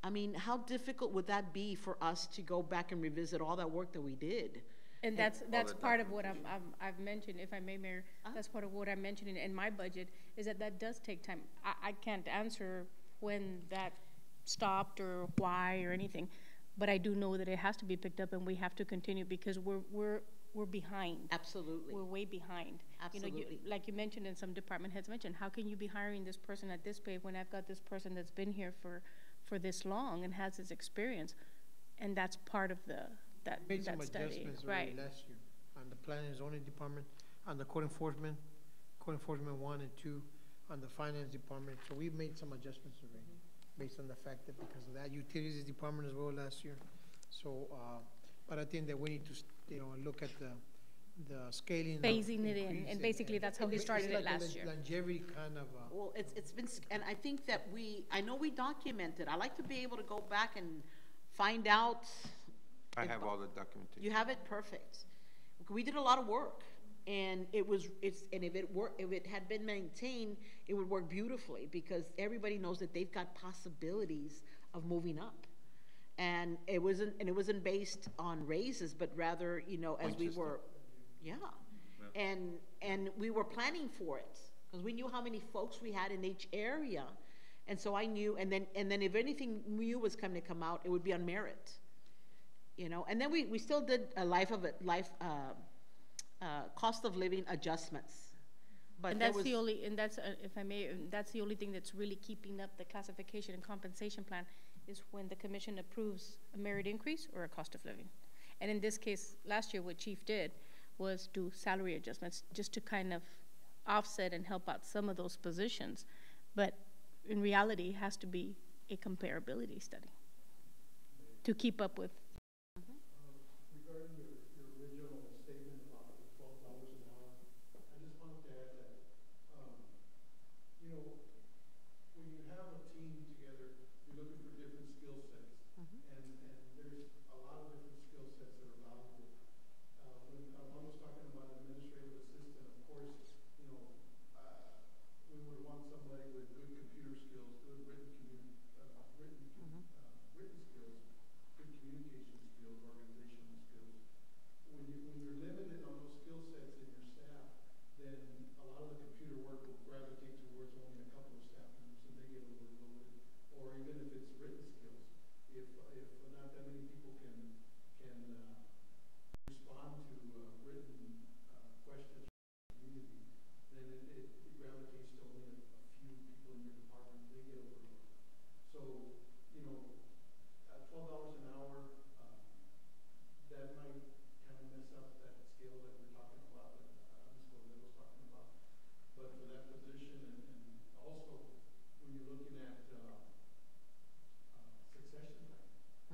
I mean, how difficult would that be for us to go back and revisit all that work that we did? And And that's part of what I've mentioned, if I may, Mayor, that's part of what I'm mentioning in my budget, is that does take time. I can't answer when that stopped or why or anything, but I do know that it has to be picked up and we have to continue because we're behind. Absolutely. We're way behind. Absolutely. You know, like you mentioned and some department heads mentioned, how can you be hiring this person at this pay when I've got this person that's been here for this long and has this experience? And that's part of that Made some study. adjustments already last year on the planning and zoning department, on the code enforcement 1 and 2, on the finance department. So we've made some adjustments already based on the fact that because of that utilities department as well last year. So, but I think that we need to, look at the scaling. Phasing it in, and basically that's how he started it last year. Longevity kind of. Well, it's been, and I think that I know we documented. I like to be able to go back and find out. I have all the documentation. You have it? Perfect. We did a lot of work, and if it had been maintained, it would work beautifully because everybody knows that they've got possibilities of moving up. And it wasn't based on raises, but rather, as we were, yeah. And we were planning for it because we knew how many folks we had in each area. And so I knew, and then if anything new was coming to come out, it would be on merit. And then we still did a cost of living adjustments. But And that's if I may, that's the only thing that's really keeping up the classification and compensation plan is when the commission approves a merit increase or a cost of living. And in this case, last year, what Chief did was do salary adjustments just to kind of offset and help out some of those positions. But in reality, it has to be a comparability study to keep up with. Regarding your original statement about the $12 an hour, I just wanted to add that, when you have a team together, you're looking for different skill sets, and there's a lot of different skill sets that are valuable. When Juan was talking about administrative assistant, of course, we would want somebody with good computer skills, good written skills, good communication skills, organizational skills. When you're limited on those skill sets in your staff, then a lot of the computer work will gravitate towards only a couple of staff members, and they get overloaded. Or even if it's written skills, if not that many people can respond to written questions from the community, then it gravitates to only a few people in your department. They get overloaded. So, at $12 an hour, that might kind of mess up that scale that we're talking about, that Ms. Cordero was talking about. But for that position, and also when you're looking at succession plan,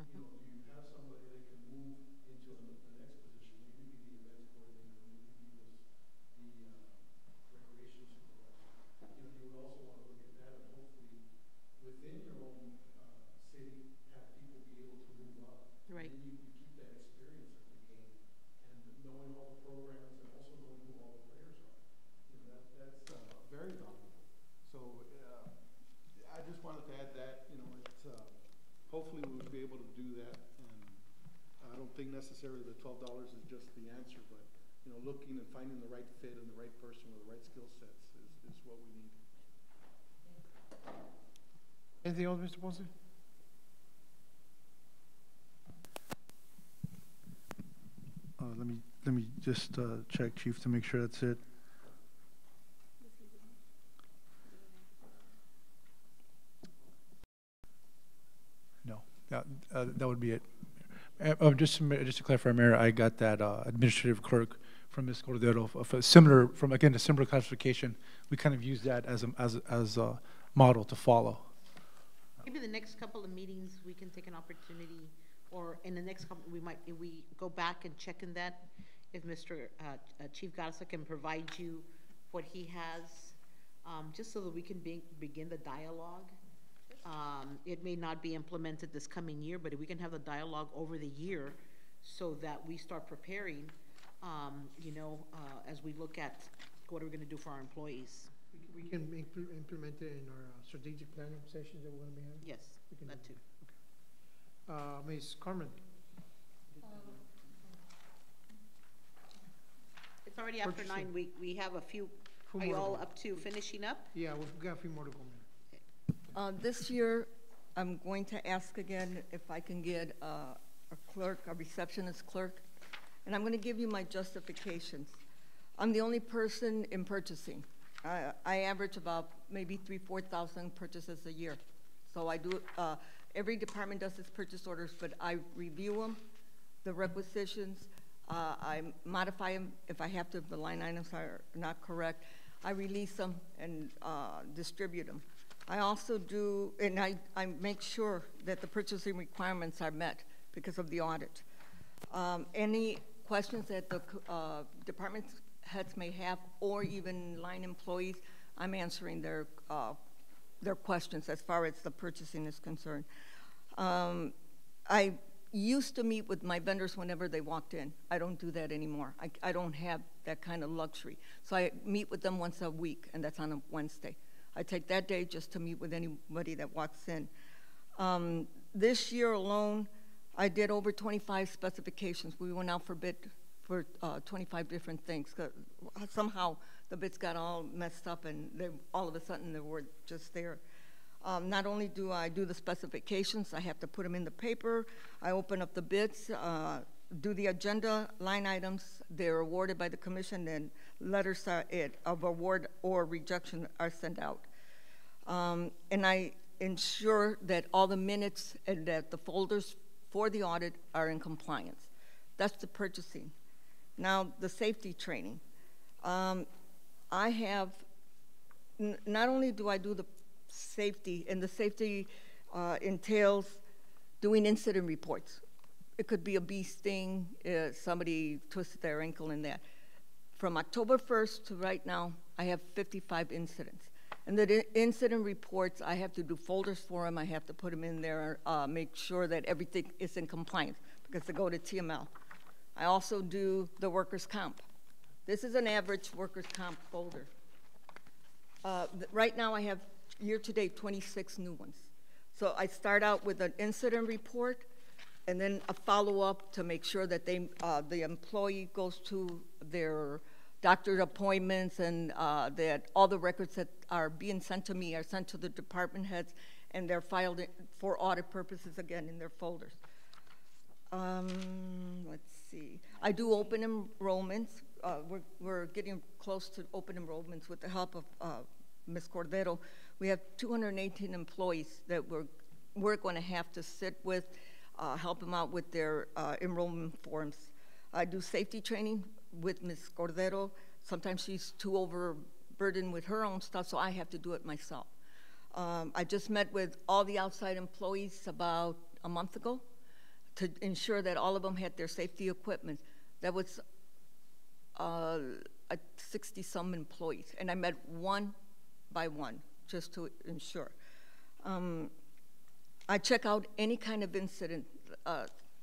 do you have somebody that can move into the next position? Maybe be the events coordinator, maybe be the recreation supervisor. You would also want to look at that, and hopefully within your own city, have people be able to move up. Right. And then you keep that experience that we gain, and knowing all the programs and also knowing who all the players are. That's very valuable. So I just wanted to add that. It's hopefully we'll be able to do that. And I don't think necessarily the $12 is just the answer, but looking and finding the right fit and the right person with the right skill sets is what we need. Anything else, Mr. Ponce? Let me just check, Chief, to make sure that's it. No, that would be it. Just to clarify, Mayor, I got that administrative clerk from Ms. Cordero of a similar classification. We kind of use that as a model to follow. Maybe the next couple of meetings, we can take an opportunity, or in the next couple, if we go back and check in that, if Mr. Chief Garza can provide you what he has, just so that we can begin the dialogue. It may not be implemented this coming year, but if we can have the dialogue over the year so that we start preparing, as we look at what we're going to do for our employees. We can implement it in our strategic planning sessions that we're going to be having? Yes, that too. Okay. Ms. Carmen? It's already after Purchasing. 9, we have a few, Few are you more to all go. up to finishing up? Yeah, we've got a few more to go, Mayor. This year, I'm going to ask again if I can get a clerk, a receptionist clerk, and I'm going to give you my justifications. I'm the only person in purchasing. I average about maybe 4,000 purchases a year. So I do, every department does its purchase orders, but I review them, the requisitions, I modify them if I have to, if the line items are not correct. I release them and distribute them. I also do, and I make sure that the purchasing requirements are met because of the audit. Any questions that the department heads may have, or even line employees, I'm answering their questions as far as the purchasing is concerned. I used to meet with my vendors whenever they walked in. I don't do that anymore. I don't have that kind of luxury. So I meet with them once a week, and that's on a Wednesday. I take that day just to meet with anybody that walks in. This year alone, I did over 25 specifications. We went out for bid for 25 different things. Somehow the bids got all messed up, and all of a sudden they were just there. Not only do I do the specifications, I have to put them in the paper. I open up the bids, do the agenda line items. They're awarded by the commission, and letters of award or rejection are sent out. And I ensure that all the minutes and that the folders for the audit are in compliance. That's the purchasing. Now, the safety training. I have, not only do I do the safety, and the safety entails doing incident reports. It could be a bee sting, somebody twisted their ankle in that. From October 1st to right now, I have 55 incidents. And the incident reports, I have to do folders for them. I have to put them in there, make sure that everything is in compliance because they go to TML. I also do the workers' comp. This is an average workers' comp folder. Right now I have year-to-date 26 new ones. So I start out with an incident report and then a follow-up to make sure that the employee goes to their doctor appointments and that all the records that are being sent to me are sent to the department heads, and they're filed for audit purposes again in their folders. Let's see. I do open enrollments. We're getting close to open enrollments with the help of Ms. Cordero. We have 218 employees that we're going to have to sit with, help them out with their enrollment forms. I do safety training with Ms. Cordero. Sometimes she's too overburdened with her own stuff, so I have to do it myself. I just met with all the outside employees about a month ago to ensure that all of them had their safety equipment. That was 60-some employees, and I met one by one just to ensure. I check out any kind of incident.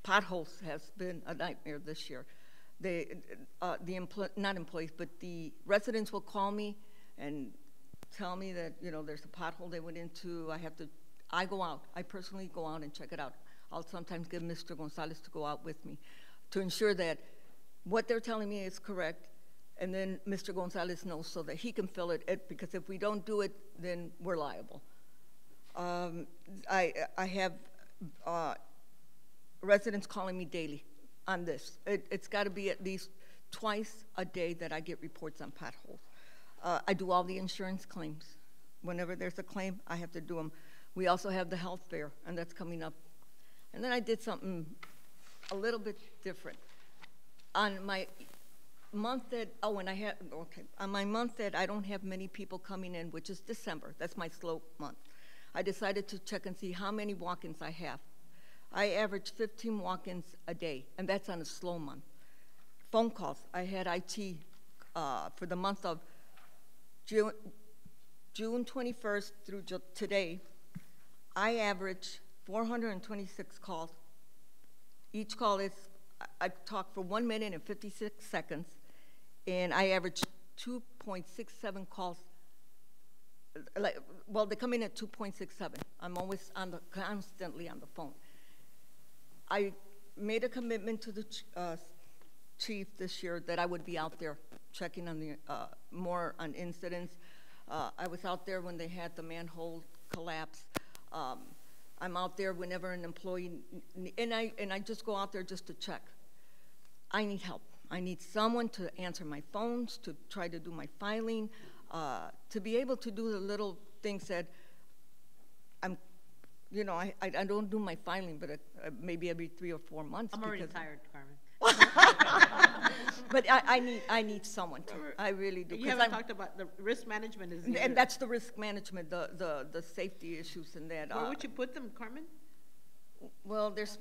Potholes has been a nightmare this year. Not employees, but the residents will call me and tell me that, there's a pothole they went into. I go out. I personally go out and check it out. I'll sometimes get Mr. Gonzalez to go out with me to ensure that what they're telling me is correct, and then Mr. Gonzalez knows so that he can fill it, because if we don't do it, then we're liable. I have residents calling me daily on this. It's got to be at least twice a day that I get reports on potholes. I do all the insurance claims. Whenever there's a claim, I have to do them. We also have the health fair, and that's coming up. And then I did something a little bit different. On my month that, on my month that I don't have many people coming in, which is December, that's my slow month, I decided to check and see how many walk-ins I have. I average 15 walk-ins a day, and that's on a slow month. Phone calls, I had IT for the month of June 21st through today. I average 426 calls. Each call is, I talk for 1 minute and 56 seconds, and I average 2.67 calls. They come in at 2.67. I'm always constantly on the phone. I made a commitment to the chief this year that I would be out there checking on the, more on incidents. I was out there when they had the manhole collapse. I'm out there whenever an employee, and I just go out there just to check. I need help. I need someone to answer my phones, to try to do my filing, to be able to do the little things that I'm, you know, I don't do my filing, but maybe every 3 or 4 months. I'm already tired, Carmen. But I need someone to, I really do. You haven't talked about the risk management is. And that's the risk management, the safety issues and that. Where would you put them, Carmen? Well, there's,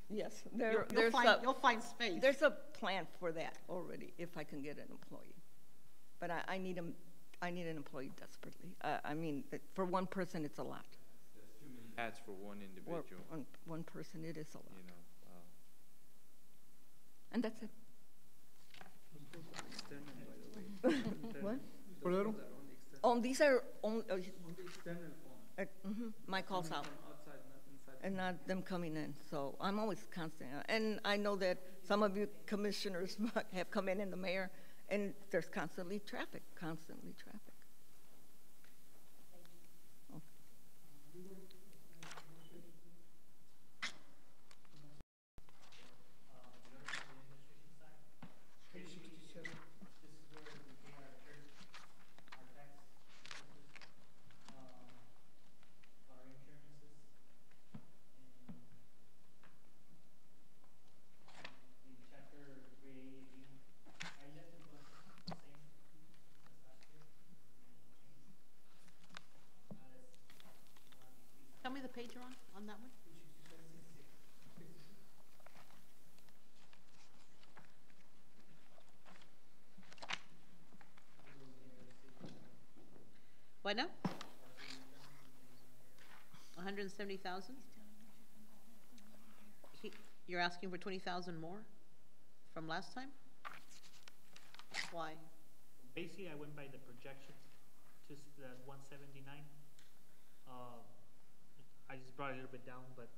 yes, You'll find space. there's a plan for that already, if I can get an employee. But I need an employee desperately. I mean, for one person, it's a lot. That's too many hats for one individual. One person, it is a lot. You know, And that's it. What? Cordero? Oh, these are only, my calls out. And not them coming in, so I'm always constant. And I know that some of you commissioners have come in and the mayor, and there's constantly traffic. Oh. Tell me the page you're on that one. What now? 170,000? You're asking for 20,000 more from last time? Why? Basically, I went by the projections, just that 179. I just brought it a little bit down, but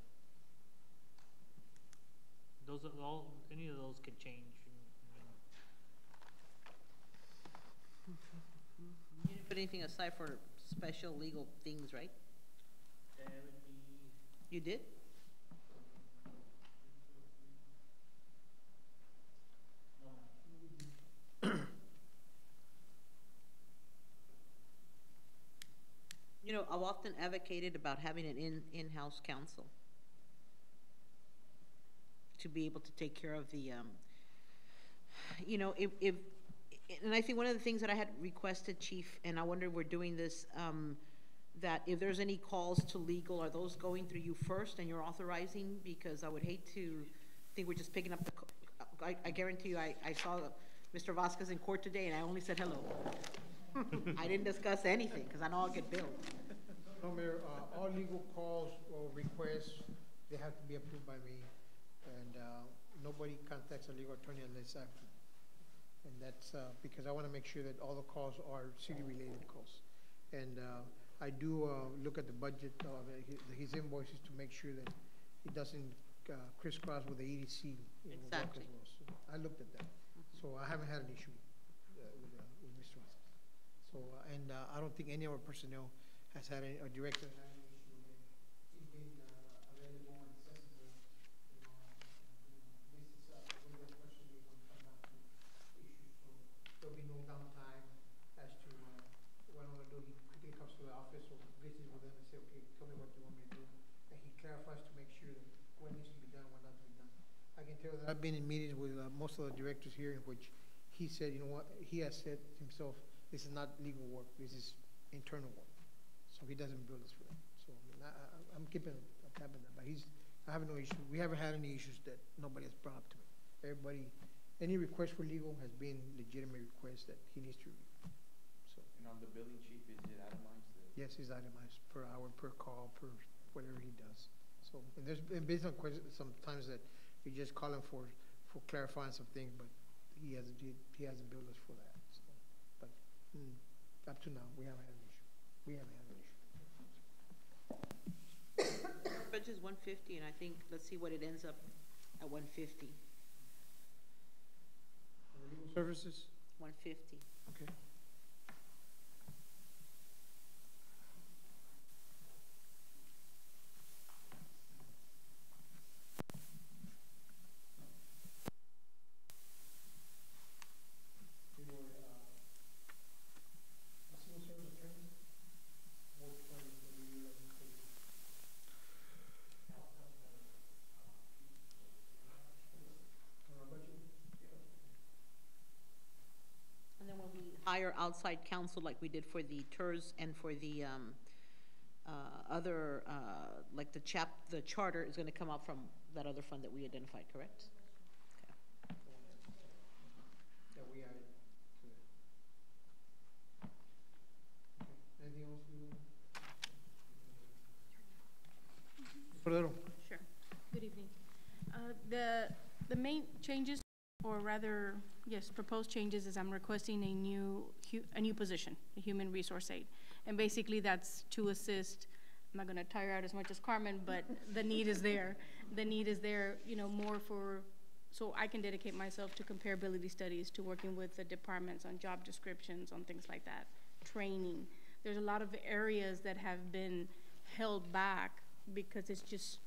those are all, any of those could change. You didn't put anything aside for special legal things, right? That would be. You did? You know, I've often advocated about having an in-house counsel to be able to take care of the, you know, and I think one of the things that I had requested, Chief, and I wonder if we're doing this, that if there's any calls to legal, are those going through you first and you're authorizing? Because I would hate to think we're just picking up I guarantee you, I saw Mr. Vasquez in court today and I only said hello. I didn't discuss anything, because I know I'll get billed. No, Mayor, all legal calls or requests, they have to be approved by me. And nobody contacts a legal attorney unless I approve. And that's because I want to make sure that all the calls are city-related calls. And I do look at the budget of his invoices to make sure that he doesn't crisscross with the EDC. Exactly. So I looked at that. So I haven't had an issue with Mr. Vasquez. So, and I don't think any of our personnel has had any, or director has had any issue with him. He's been available and accessible. This is really a person we want to come down to issues. So there'll be no downtime as to what I'm going to do. He quickly comes to the office or visits with them and say, okay, tell me what you want me to do. And he clarifies to make sure that what needs to be done, what not to be done. I can tell you that I've been in meetings with most of the directors here in which he said, you know what, he has said himself, this is not legal work, this is internal work. So he doesn't bill us for that. So I mean, I'm keeping a tab on that, but I have no issue. We haven't had any issues that nobody has brought up to me. Everybody, any request for legal has been legitimate requests that he needs to review. So. And on the billing, Chief, is it itemized? Yes, it's itemized per hour, per call, per whatever he does. So, and there's been based on questions sometimes that you just call him for clarifying some things, but he hasn't billed us for that. So, but up to now, we haven't had an issue. We haven't had an issue. first budget is 150, and I think, let's see what it ends up at 150. And the legal services, 150. okay. Civil service attorney, what fund is the legal administration? On our budget? And then when we hire outside counsel like we did for the TERS and for the other, like the charter is gonna come out from that other fund that we identified, correct? That we added to it. Okay, anything else you? Cordero? Sure. Good evening. The main changes, or rather, yes, proposed changes is I'm requesting a new position, a human resource aide. And basically that's to assist, I'm not gonna tire out as much as Carmen, but the need is there. The need is there, you know, more for, so I can dedicate myself to comparability studies, to working with the departments on job descriptions, on things like that, training. There's a lot of areas that have been held back because it's just,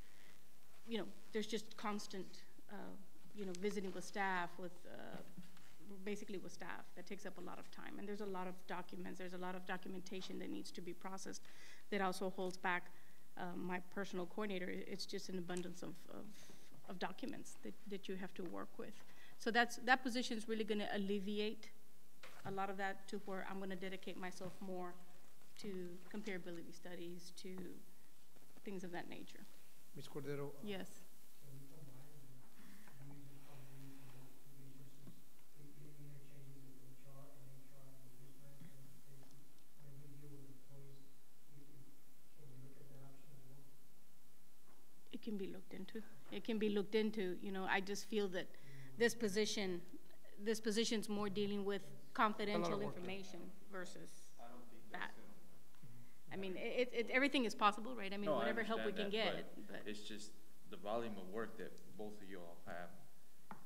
you know, there's just constant, you know, visiting with staff, basically with staff. That takes up a lot of time. And there's a lot of documents, there's a lot of documentation that needs to be processed that also holds back my personal coordinator. It's just an abundance of documents that you have to work with. So that position is really gonna alleviate a lot of that, to where I'm gonna dedicate myself more to comparability studies, to things of that nature. Ms. Cordero? Yes. It can be looked into. It can be looked into. You know, I just feel that this position's more dealing with confidential information versus that. I mean, everything is possible, right? I mean, No, I whatever help we can understand get, that, but. It's just the volume of work that both of you all have,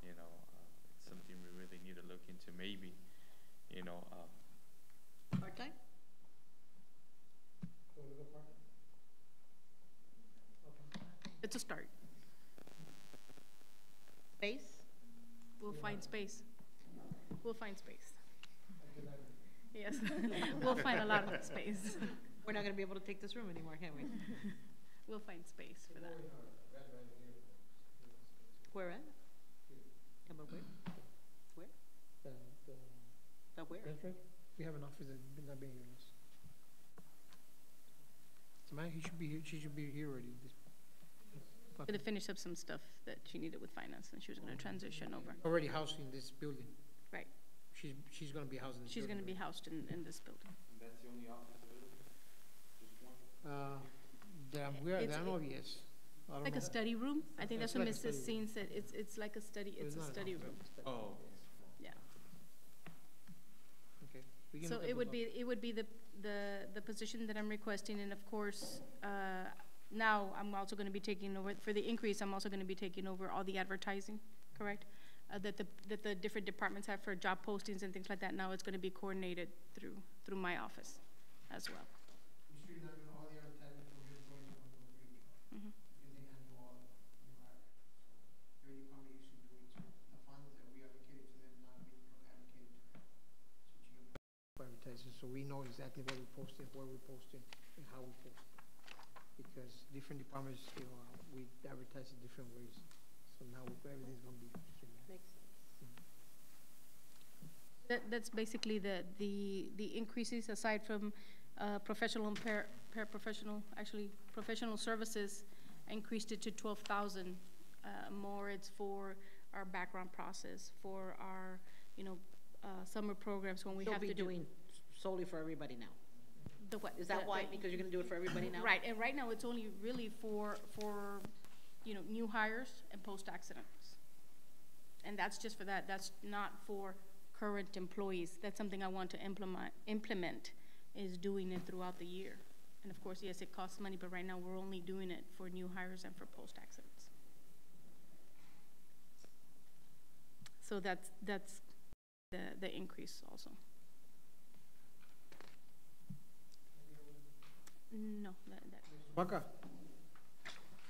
you know, it's something we really need to look into, maybe, you know, Part-time? It's a start. Space? We'll find space. We'll find space. Yes, we'll find a lot of space. We're not gonna be able to take this room anymore, can we? We'll find space for that. Where at? Come on, where? Where? The where? That's right. We have an office that's not being used. So man, he should be here, she should be here already. Gonna finish up some stuff that she needed with finance, and she was gonna transition over. Already housed in this building. Right. She's gonna be housed in this She's building. gonna be housed in this building. that's the only office available? Just one? It's- I don't know if yes. I don't Like know. a study room? I think It's that's what like a Mrs. study room. Seen said. It's like a study, it's a not an study office, room. it's a study. Oh, Yeah. Okay. We can So look at it would those be, the position that I'm requesting, and of course, now I'm also gonna be taking over, for the increase, I'm also gonna be taking over all the advertising, correct? That the different departments have for job postings and things like that, now it's gonna be coordinated through my office as well. You streamline all the advertising from your employees on those three, Mhm. because they handle all of it, you know, every department used to do it, so the funds that we allocated to them not being allocated to them. So you can advertising, so we know exactly what we posted, where we posted, and how we posted. Because different departments, you know, we advertise in different ways, so now everything's gonna be streamlined. Makes sense. That's basically the increases, aside from professional and paraprofessional, actually, professional services increased it to 12,000. More it's for our background process, for our, you know, summer programs when we have to do. You'll be doing solely for everybody now. The what? Is that The- why? Because you're gonna do it for everybody now? Right, and right now it's only really for, you know, new hires and post-accidents. And that's just for that, that's not for current employees. That's something I want to implement, is doing it throughout the year. And of course, yes, it costs money, but right now we're only doing it for new hires and for post-accidents. So that's the increase also. No, that. Baca,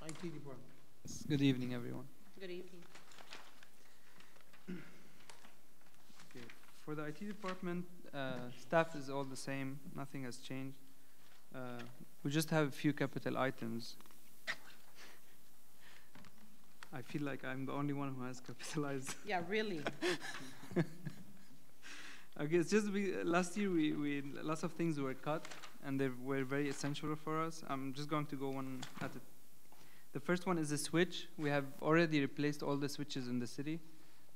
IT department. Good evening, everyone. Good evening. Okay. For the IT department, staff is all the same. Nothing has changed. We just have a few capital items. I feel like I'm the only one who has capitalized. Yeah, really. Okay, it's just last year we lots of things were cut, and they were very essential for us. I'm just going to go one at it. The first one is the switch. We have already replaced all the switches in the city.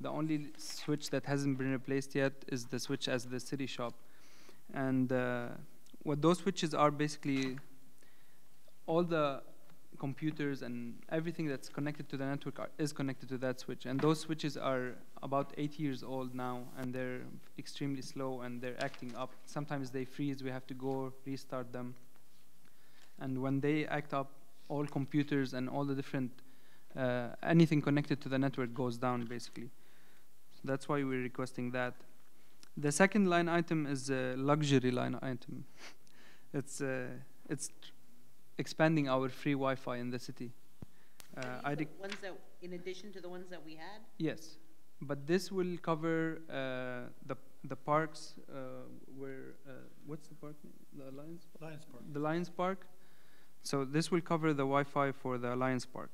The only switch that hasn't been replaced yet is the switch as the city shop. And what those switches are, basically all the computers and everything that's connected to the network is connected to that switch. And those switches are about 8 years old now, and they're extremely slow, and they're acting up. Sometimes they freeze. We have to go restart them. And when they act up, all computers and all the different, anything connected to the network goes down, basically. So that's why we're requesting that. The second line item is a luxury line item. It's expanding our free Wi-Fi in the city. The ones that, in addition to the ones that we had? Yes, but this will cover the parks where, what's the park name? The Lions Park? Lions Park. The Lions Park. So this will cover the Wi-Fi for the Lions Park.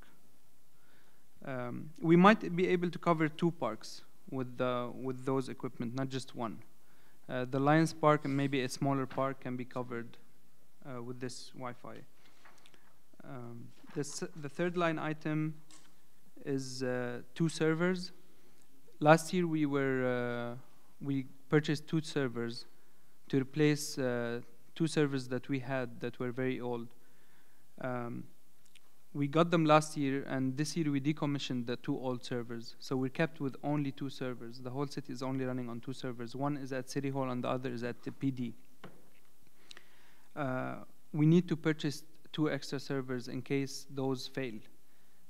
We might be able to cover 2 parks with those equipment, not just one. The Lions Park and maybe a smaller park can be covered with this Wi-Fi. The third line item is 2 servers. Last year we purchased 2 servers to replace 2 servers that we had that were very old. We got them last year, and this year we decommissioned the 2 old servers. So we're kept with only 2 servers. The whole city is only running on 2 servers. One is at City Hall and the other is at the PD. We need to purchase 2 extra servers in case those fail,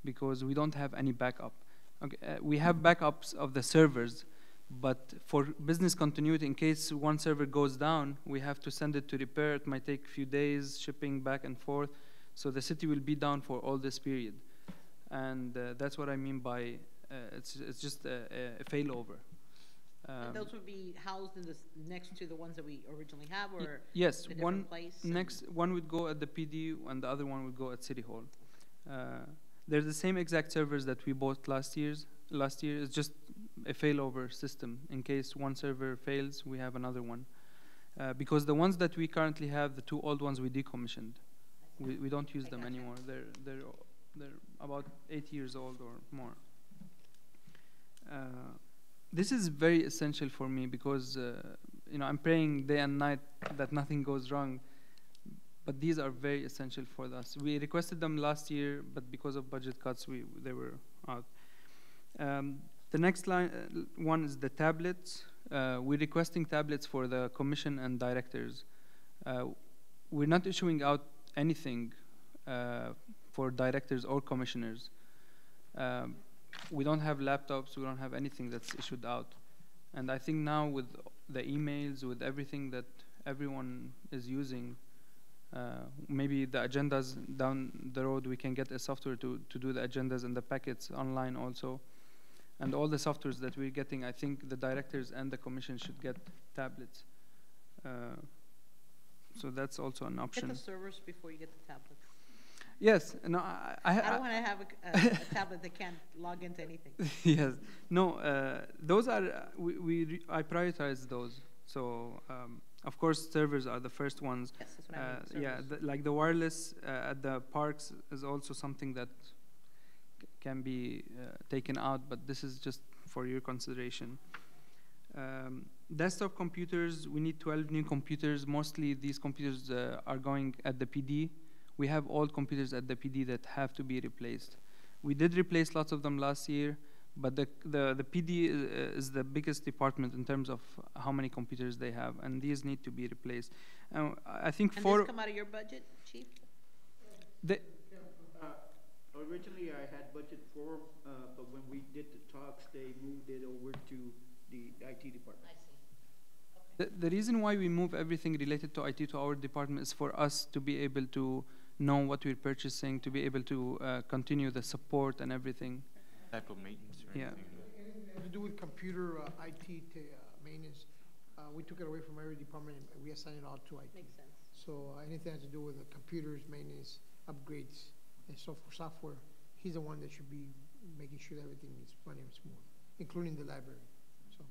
because we don't have any backup. Okay, we have backups of the servers, but for business continuity, in case one server goes down, we have to send it to repair. It might take a few days, shipping back and forth. So the city will be down for all this period. And that's what I mean by it's just a failover. And those would be housed in next to the ones that we originally have, or yes, in a different place? One would go at the PD, and the other one would go at City Hall. They're the same exact servers that we bought last year. It's just a failover system. In case one server fails, we have another one. Because the ones that we currently have, the 2 old ones, we decommissioned. We don't use them anymore. They're about 8 years old or more. This is very essential for me because I'm praying day and night that nothing goes wrong. But these are very essential for us. We requested them last year, but because of budget cuts, they were out. The next one is the tablets. We're requesting tablets for the commission and directors. We're not issuing out anything for directors or commissioners. We don't have laptops. We don't have anything that's issued out. And I think now with the emails, with everything that everyone is using, maybe the agendas down the road, we can get a software to do the agendas and the packets online also. And all the softwares that we're getting, I think the directors and the commission should get tablets. So that's also an option. Get the servers before you get the tablets. Yes, no, I don't want to have a tablet that can't log into anything. Yes, no, those are, I prioritize those. So, of course, servers are the first ones. Yes, that's what I mean, yeah, like the wireless at the parks is also something that can be taken out, but this is just for your consideration. Desktop computers, we need 12 new computers. Mostly these computers are going at the PD. We have old computers at the PD that have to be replaced. We did replace lots of them last year, But the PD is the biggest department in terms of how many computers they have, and these need to be replaced. I think And for this come out of your budget, chief? the, Originally, I had budget 4, but when we did the talks, they moved it over to the IT department. I see. the reason why we move everything related to IT to our department is for us to be able to know what we're purchasing, to be able to continue the support and everything. Type of maintenance or Yeah. anything. Anything that has to do with computer, IT, maintenance, we took it away from every department and we assigned it all to IT. Makes sense. So anything that has to do with the computers, maintenance, upgrades, and so for software, he's the one that should be making sure that everything is running smooth, including the library. So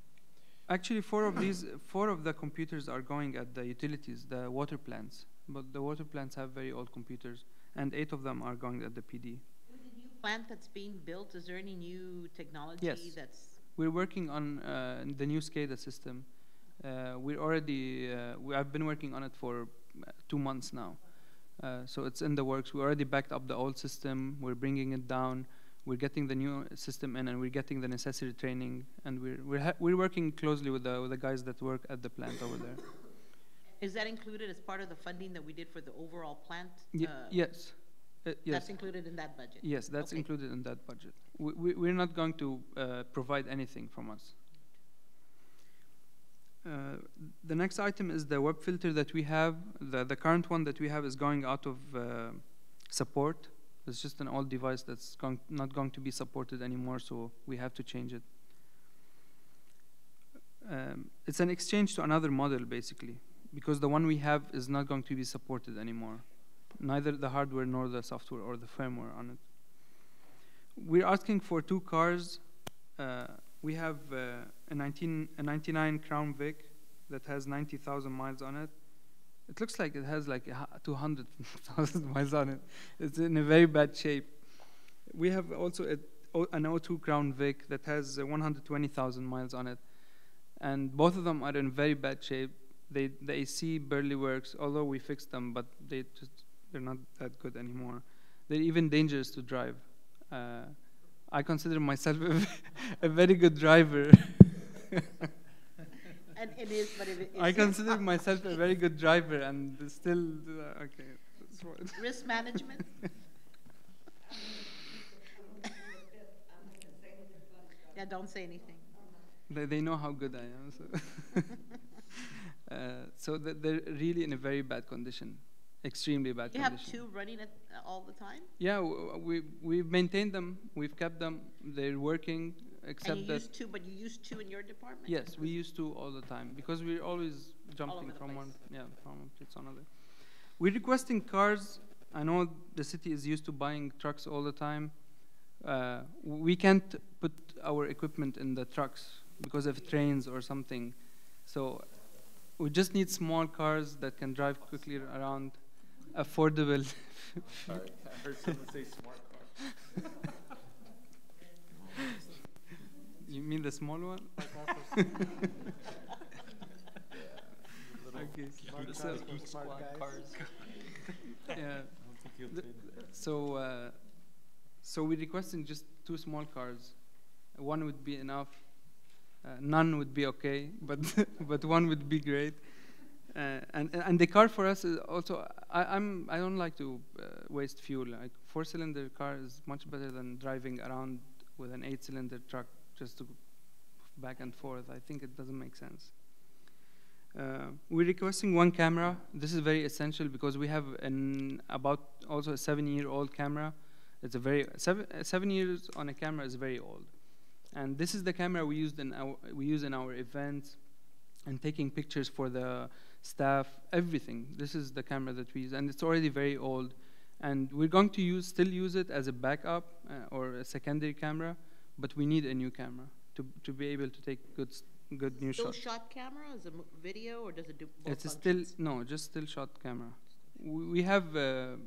Actually, four of the computers are going at the utilities, the water plants. But the water plants have very old computers, and 8 of them are going at the PD. With the new plant that's being built, is there any new technology Yes. that's? We're working on the new SCADA system. I've been working on it for 2 months now. So it's in the works. We already backed up the old system. We're bringing it down. We're getting the new system in, and we're getting the necessary training. And we're working closely with the guys that work at the plant over there. Is that included as part of the funding that we did for the overall plant? Yes. Yes. That's included in that budget? Yes, that's Okay. included in that budget. We're not going to provide anything from us. The next item is the web filter that we have. The current one that we have is going out of support. It's just an old device that's not going to be supported anymore, so we have to change it. It's an exchange to another model, basically, because the one we have is not going to be supported anymore. Neither the hardware nor the software or the firmware on it. We're asking for 2 cars. We have a 99 Crown Vic that has 90,000 miles on it. It looks like it has like 200,000 miles on it. It's in a very bad shape. We have also an O2 Crown Vic that has 120,000 miles on it. And both of them are in very bad shape. The AC barely works, although we fixed them, but they're not that good anymore. They're even dangerous to drive. I consider myself a very good driver. And it is, but it is. I consider myself a very good driver, and still, okay. That's right. Risk management? Yeah, don't say anything. They know how good I am. So they're really in a very bad condition, extremely bad You condition. have 2 running it all the time? Yeah, we've maintained them, we've kept them, they're working, except And you that. use 2, but you use 2 in your department? Yes, we used to all the time because we're always jumping over the from one, place. from one place to another. We're requesting cars. I know the city is used to buying trucks all the time. We can't put our equipment in the trucks because of trains or something. So we just need small cars that can drive quickly around, affordable. Sorry, I heard someone say smart car. You mean the small one? Okay. So, yeah. So we're requesting just 2 small cars. 1 would be enough. None would be okay, but but 1 would be great. And the car for us is also. I don't like to waste fuel. Like 4-cylinder car is much better than driving around with an 8-cylinder truck just to back and forth. I think it doesn't make sense. We're requesting 1 camera. This is very essential because we have about also a 7-year-old camera. It's a very 7 years on a camera is very old, and this is the camera we use in our events and taking pictures for the staff. Everything. This is the camera that we use, and it's already very old. And we're going to still use it as a backup or a secondary camera, but we need a new camera to be able to take good new Still shots. shot camera, is it video, or does it do both It's functions? just still shot camera. We have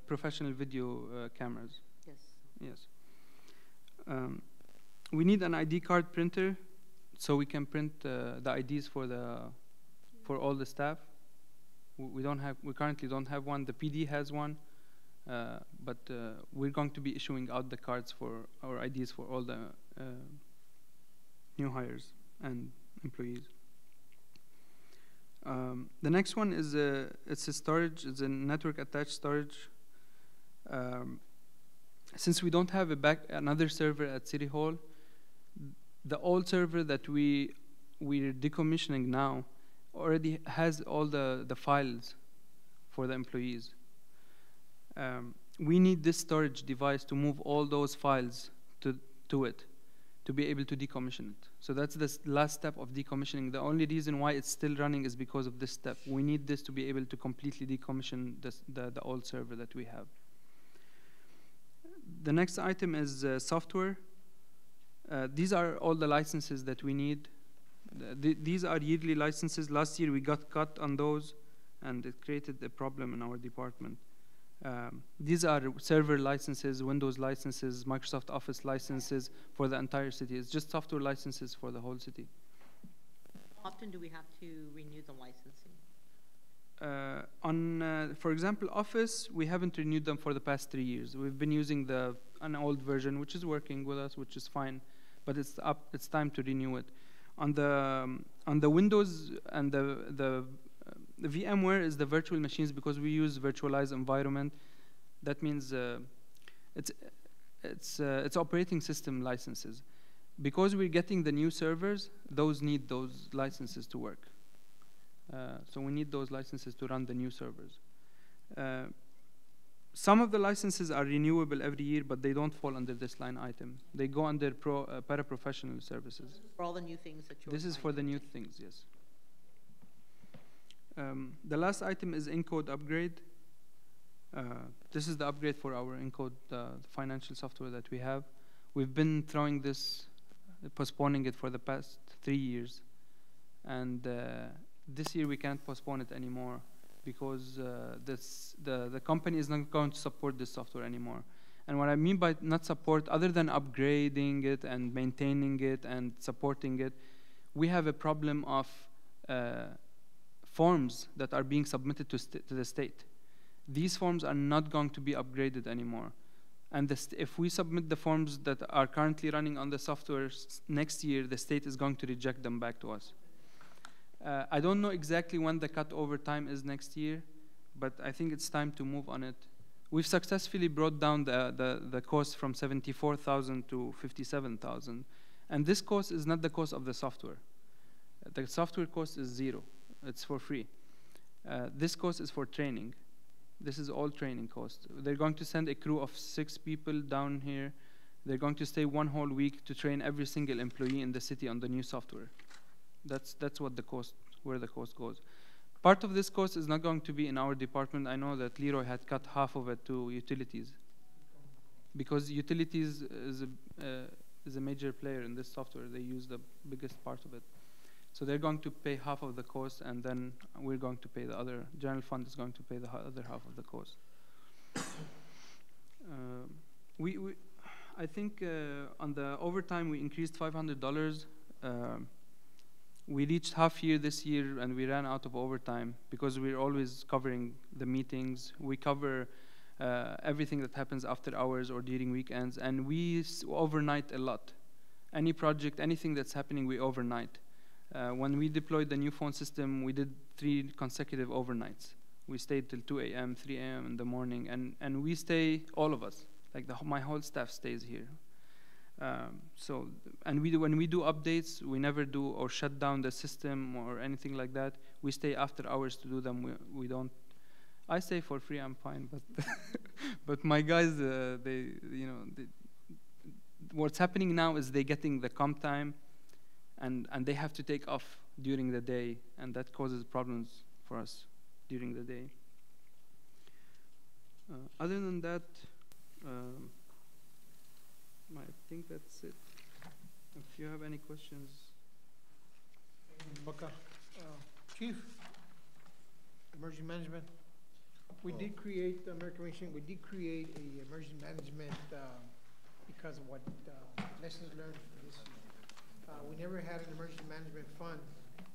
professional video cameras. Yes. Yes. We need an ID card printer, so we can print the IDs for all the staff. We currently don't have one. The PD has one, but we're going to be issuing out the cards for our IDs for all the new hires and employees. The next one is it's a storage. It's a network attached storage. Since we don't have another server at City Hall, the old server that we're decommissioning now already has all the files for the employees. We need this storage device to move all those files to it, to be able to decommission it. So that's the last step of decommissioning. The only reason why it's still running is because of this step. We need this to be able to completely decommission the old server that we have. The next item is software. These are all the licenses that we need. These are yearly licenses. Last year we got cut on those, and it created a problem in our department. These are server licenses, Windows licenses, Microsoft Office licenses for the entire city. It's just software licenses for the whole city. How often do we have to renew the licensing? For example, Office, we haven't renewed them for the past 3 years. We've been using an old version, which is working with us, which is fine, but it's time to renew it. On the Windows and the VMware is the virtual machines, because we use virtualized environment. That means it's operating system licenses. Because we're getting the new servers, those need those licenses to work. So we need those licenses to run the new servers. Some of the licenses are renewable every year, but they don't fall under this line item. They go under paraprofessional services. For all the new things that you're This is for the new things, yes. The last item is encode upgrade. This is the upgrade for our encode, the financial software that we have. We've been throwing this, postponing it for the past 3 years. And this year we can't postpone it anymore, because the company is not going to support this software anymore. And what I mean by not support, other than upgrading it and maintaining it and supporting it, we have a problem of forms that are being submitted to the state. These forms are not going to be upgraded anymore. And if we submit the forms that are currently running on the software next year, the state is going to reject them back to us. I don't know exactly when the cutover time is next year, but I think it's time to move on it. We've successfully brought down the cost from 74,000 to 57,000. And this cost is not the cost of the software. The software cost is zero. It's for free. This cost is for training. This is all training cost. They're going to send a crew of 6 people down here. They're going to stay 1 whole week to train every single employee in the city on the new software. That's what where the cost goes. Part of this cost is not going to be in our department. I know that Leroy had cut half of it to utilities, because utilities is a major player in this software. They use the biggest part of it. So they're going to pay half of the cost, and then we're going to pay the other. General fund is going to pay the other half of the cost. I think on the overtime we increased $500. We reached half year this year, and we ran out of overtime because we're always covering the meetings. We cover everything that happens after hours or during weekends, and we overnight a lot. Any project, anything that's happening, we overnight. When we deployed the new phone system, we did 3 consecutive overnights. We stayed till 2 a.m., 3 a.m. in the morning, and we stay, all of us, like my whole staff stays here. When we do updates, we never do or shut down the system or anything like that. We stay after hours to do them. We don't. I stay for free. I'm fine, but but my guys, what's happening now is they're getting the comp time, and they have to take off during the day, and that causes problems for us during the day. Other than that. I think that's it. If you have any questions. Baka, Chief, Emergency Management. We did create, American Mission, we did create a emergency management because of what lessons learned for this year. We never had an emergency management fund,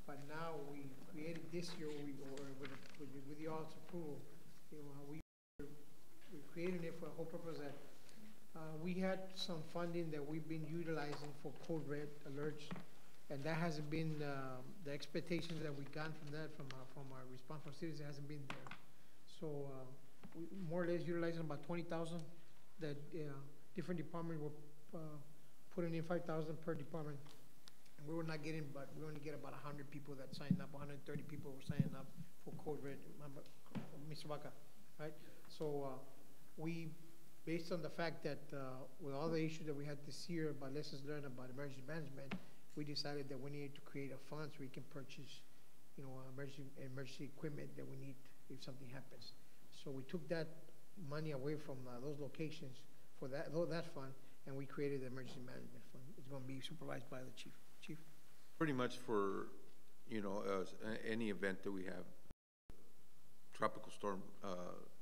but now we created this year, with the all's approval, we're creating it for the whole purpose that we had some funding that we've been utilizing for code red alerts and that hasn't been, the expectations that we got from that, from our response from citizens hasn't been there. So, we more or less utilizing about 20,000, that, different departments were, putting in 5,000 per department. And we were not getting, but we only get about 100 people that signed up, 130 people were signing up for Code Red, Mr. Vaca, right? So, we, based on the fact that, with all the issues that we had this year about lessons learned about emergency management, we decided that we needed to create a fund so we can purchase, you know, emergency equipment that we need if something happens. So we took that money away from those locations for that fund, and we created the emergency management fund. It's going to be supervised by the chief. Chief? Pretty much for, you know, any event that we have, tropical storm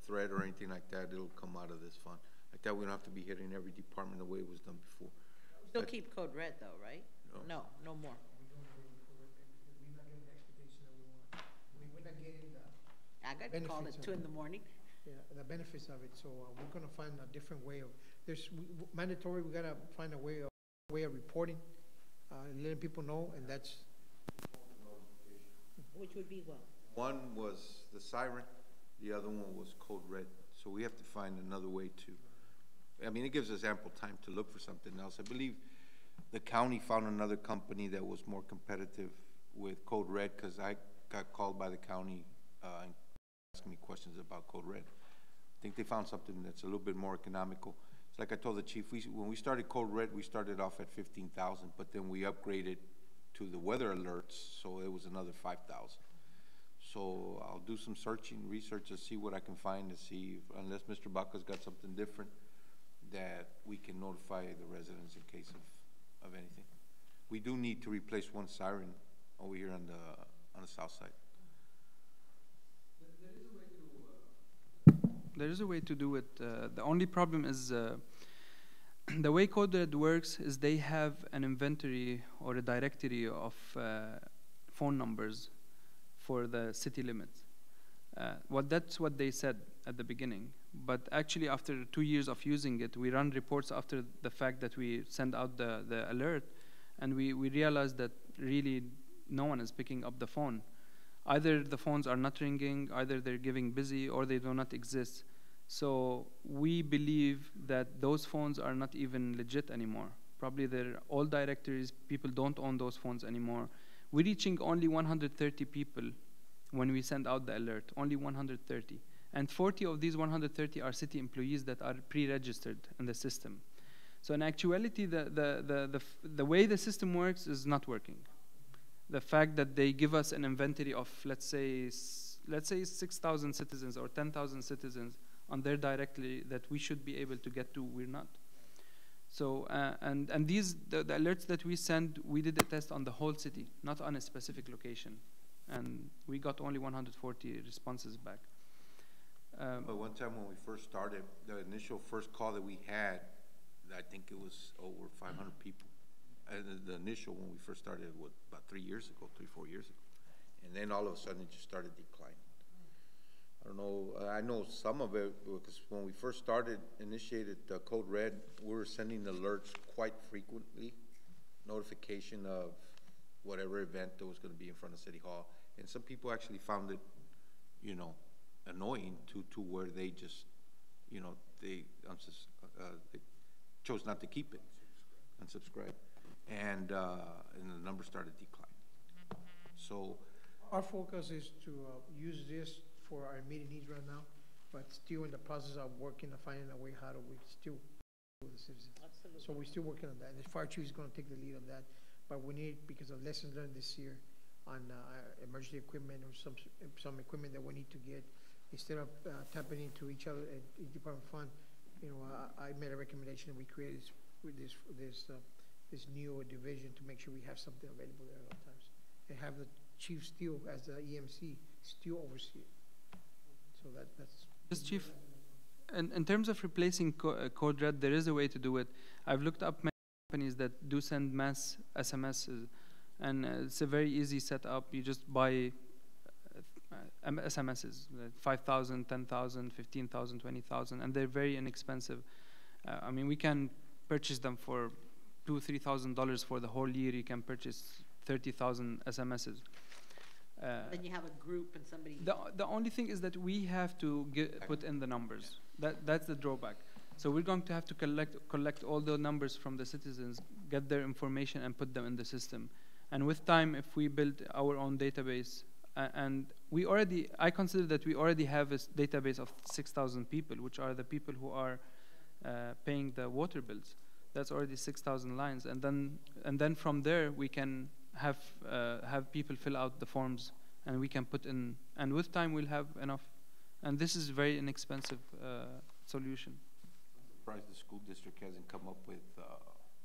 threat or anything like that, it'll come out of this fund. Like that, we don't have to be hitting every department the way it was done before. Still keep Code Red though, right? No. No more. We're not getting the expectation that we want. We're not getting the I got to call at 2 in the morning. yeah, the benefits of it. So we're gonna find a different way of, mandatory, we gotta find a way of reporting, letting people know, and that's. Which would be what? One was the siren, the other one was Code Red. So we have to find another way to, I mean, it gives us ample time to look for something else. I believe the county found another company that was more competitive with Code Red, because I got called by the county and asking me questions about Code Red. I think they found something that's a little bit more economical. It's like I told the chief, when we started Code Red, we started off at 15,000, but then we upgraded to the weather alerts, so it was another 5,000. So I'll do some research to see what I can find, to see if, unless Mr. Baca's got something different, that we can notify the residents in case of anything. We do need to replace one siren over here on the south side. There is a way to do it. The only problem is the way Code Red works is they have an inventory or a directory of phone numbers for the city limits. That's what they said at the beginning. But actually, after 2 years of using it, we run reports after the fact that we send out the alert, and we realize that really no one is picking up the phone. Either the phones are not ringing, either they're giving busy, or they do not exist. So we believe that those phones are not even legit anymore. Probably they're old directories, people don't own those phones anymore. We're reaching only 130 people when we send out the alert, only 130. And 40 of these 130 are city employees that are pre-registered in the system. So in actuality, the way the system works is not working. The fact that they give us an inventory of, let's say 6,000 citizens or 10,000 citizens on their directory that we should be able to get to, we're not. So, and the alerts that we send, we did a test on the whole city, not on a specific location. And we got only 140 responses back. But one time when we first started, the initial first call that we had, I think it was over 500 people. And the initial when we first started, about 3 years ago, 4 years ago. And then all of a sudden it just started declining. I don't know, I know some of it because when we first initiated Code Red, we were sending alerts quite frequently, notification of whatever event that was going to be in front of City Hall. And some people actually found it, you know, annoying to where they just, you know, they chose not to keep it, unsubscribe. And the numbers started declining. So our focus is to use this for our immediate needs right now, but still in the process of working and finding a way how do we still with the citizens. Absolutely. So we're still working on that. And the fire chief is going to take the lead on that, but we need, because of lessons learned this year on emergency equipment or some equipment that we need to get, instead of tapping into each other at each department fund, you know, I made a recommendation that we create this new division to make sure we have something available there at all times, and have the chief still as the EMC still oversee it. So that's. Yes, Chief. In terms of replacing Code Red, there is a way to do it. I've looked up many companies that do send mass SMSs, and it's a very easy setup. You just buy SMSs, 5,000, 10,000, 15,000, 20,000, and they're very inexpensive. I mean, we can purchase them for $2,000 to $3,000 for the whole year. You can purchase 30,000 SMSs. Then you have a group and somebody. The only thing is that we have to put in the numbers. That's the drawback. So we're going to have to collect all the numbers from the citizens, get their information, and put them in the system. And with time, if we build our own database, and I consider that we already have a database of 6,000 people, which are the people who are paying the water bills. That's already 6,000 lines, and then from there we can have people fill out the forms, and we can put in. And with time, we'll have enough. And this is a very inexpensive solution. I'm surprised the school district hasn't come up with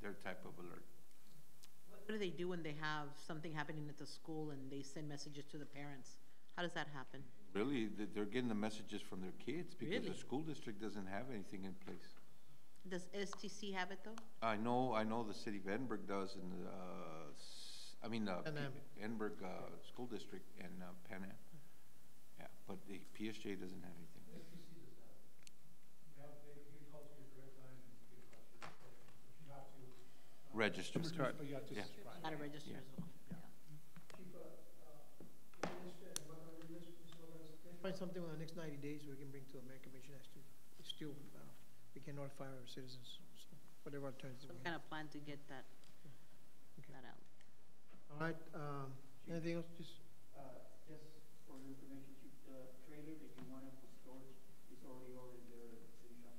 their type of alert. What do they do when they have something happening at the school and they send messages to the parents? How does that happen? Really, they're getting the messages from their kids because Really? the school district doesn't have anything in place. Does STC have it though? I know the city of Edinburgh does, and Pan Am. Edinburgh School District and Pan Am. Yeah, but the PSJ doesn't have anything. Register. Subscribe. But you have to Yeah. subscribe. Gotta register Yeah. as well. Find something in the next 90 days we can bring to the Mayor Commission as to, still, we can notify our citizens, so whatever alternative Some we kind have. of plan to get that, Okay. that out. All right, anything else, just, Just for your information, Chief, the trailer that you wanted for storage is already ordered there at the city shop.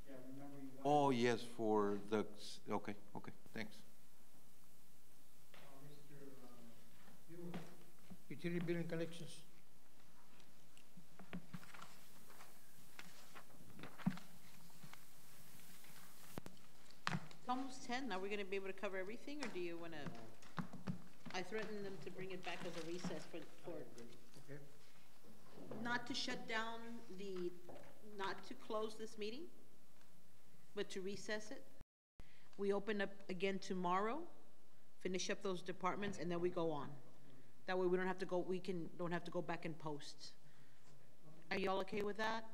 Yeah, remember you wanted. Oh, yes, for the, okay, thanks. utility bill and collections. It's almost 10. Are we gonna be able to cover everything, or do you wanna? I threatened them to bring it back as a recess for Okay. not to shut down not to close this meeting, but to recess it. We open up again tomorrow, finish up those departments, and then we go on. That way we don't have to go, don't have to go back and post. Are y'all okay with that?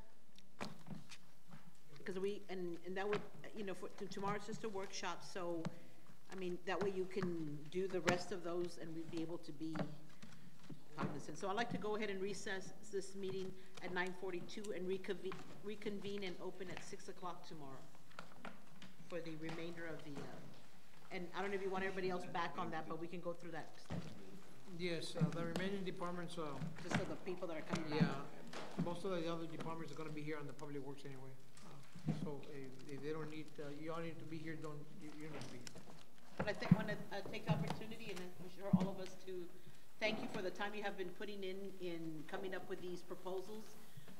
Because and that would, tomorrow's just a workshop, so, I mean, that way you can do the rest of those and we'd be able to be cognizant. So I'd like to go ahead and recess this meeting at 9:42 and reconvene and open at 6 o'clock tomorrow for the remainder of the, and I don't know if you want everybody else back on that, but we can go through that, Yes, the remaining departments, just so the people that are coming back. yeah, most of the other departments are gonna be here on the public works anyway. So if they don't need, you all need to be here, you don't need to be here. But I think I want to take the opportunity, and I'm sure all of us, to thank you for the time you have been putting in coming up with these proposals.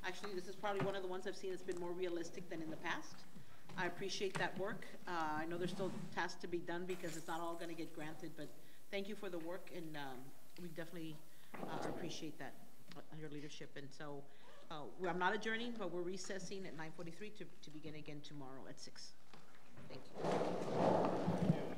Actually, this is probably one of the ones I've seen that's been more realistic than in the past. I appreciate that work. I know there's still tasks to be done because it's not all going to get granted, but thank you for the work, and we definitely appreciate that, your leadership. And so I'm not adjourning, but we're recessing at 9:43 to begin again tomorrow at 6. Thank you.